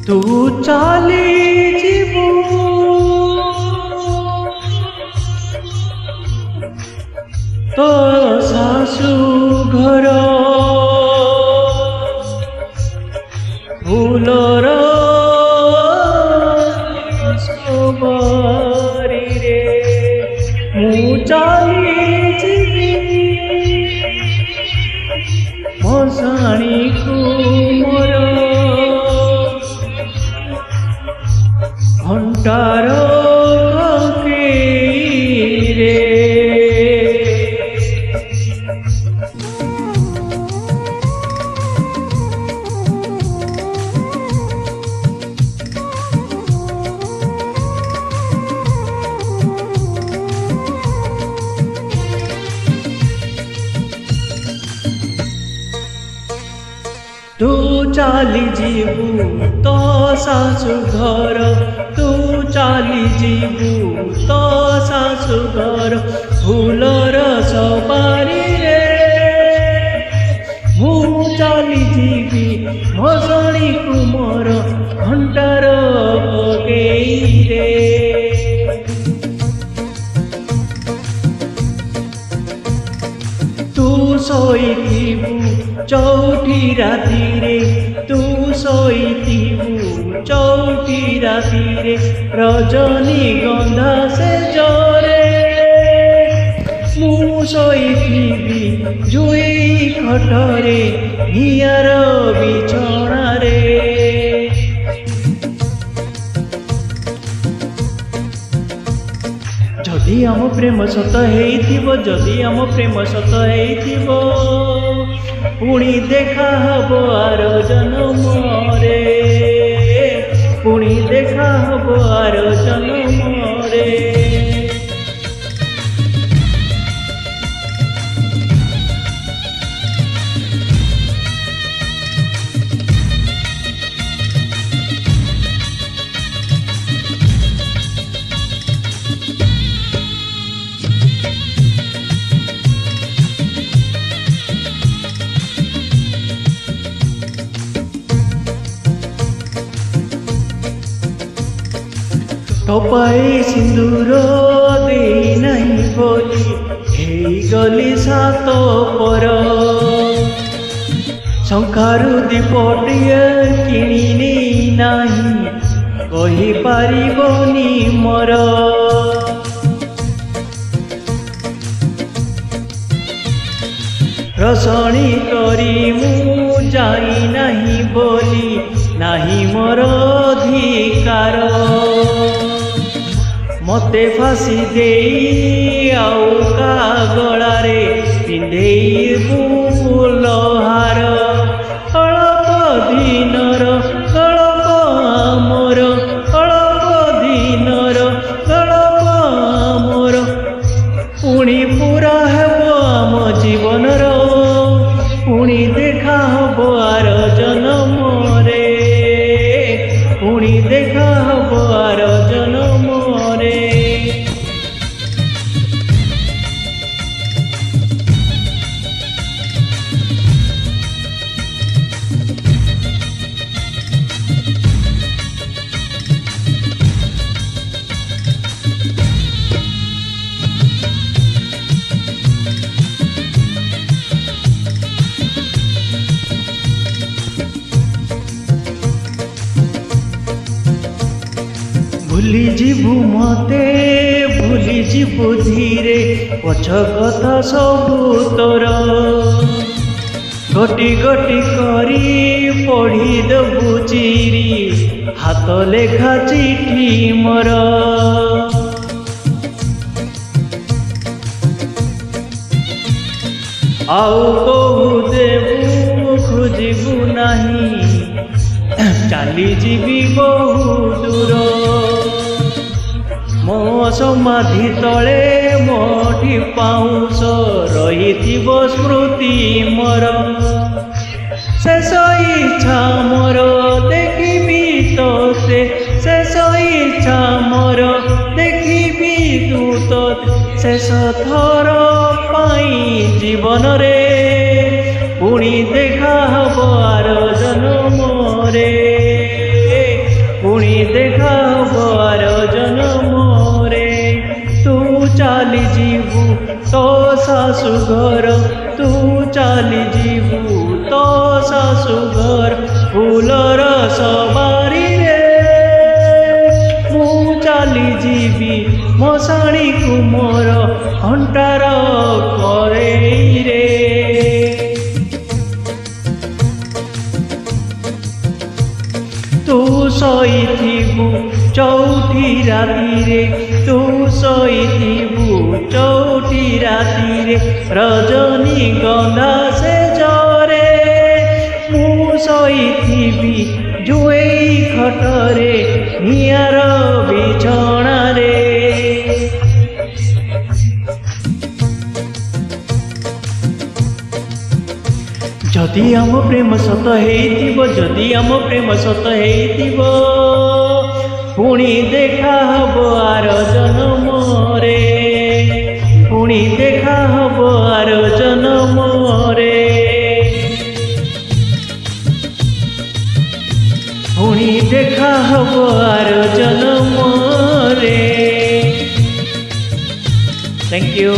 तू चाली जीवु तो सासु घर फूलर बारी रे मु चाली जीवी मसाणी को मोर घंटार रे तू चाली जीवु तो सासु घर तू चाली जीवु तो सासु घर फूलर सवारी रे मु चाली जीवी मसणी कुमर घंटार पकेई रे तू सोईथिबु चौठी राती रे तू सोईथिबु चौठी राती रे रजनी गंधा से जरे मु सोईथिबि जुई खटरे हियार बिछଣା रे जदि आम प्रेम सत हेइथिबो जदि आम प्रेम सत हेइथिबो पुणी देखा हबो आर जन्म रे पुणी देखा हबो आर जन्म रे टोपाए सिंदूर दे नहीं बोली हे गली सात पर शंखारु दीपटिए किणी नहीं नाही कही पारिबनी मोर रसणी करी मु जाई नहीं बोली नहीं मोर अधिकार मते फासी देई आउ का गला रे पिंधेई फूलहार अल्प दिनर गल्प आमर अल्प दिनर गल्प आमर पुणी पूरा हेबो आम जीवनर पुणी देखा हबो आर जन्म रे पुणी देखा हबो आर जन्म रे भूली जीवु मते भूली जीवु धीरे पछ कथा सबु तोर गटी गटी करी पढ़ी देबु चिरी हाथ लेखा चिठी मोर आउ कहू देबू खोजबू नहीं चली जीवी बहु दूर मो समाधि तले मोठी पाउस रही स्मृति मोर शेष इच्छा मोर देखी तोते शेष इच्छा मोर देखी तू शेष थर पाई जीवन रे पुणी देखा हब आर जन्म रे पुणी देखा हब आर जन्म रे तू चली जीवु तो सासु घर तू चली जीवु तो सासु घर फूलर सवारी रे मु चली जीवी मशाणी को मोर अंटार करे रे तू शोइथिबु चौथी राति रे तू शोइथिबु चौथी राति रे रजनी गंधा से जरे मु शोइथिबि जुएई खटरे नियार बिछଣା रे जदि आम प्रेम सत हेइथिबो जदि आम प्रेम सत हेइथिबो पुणी देखा हबो आर जन्म रे पुणी देखा हबो आर जन्म रे पुणी देखा हबो आर जन्म रे। Thank you.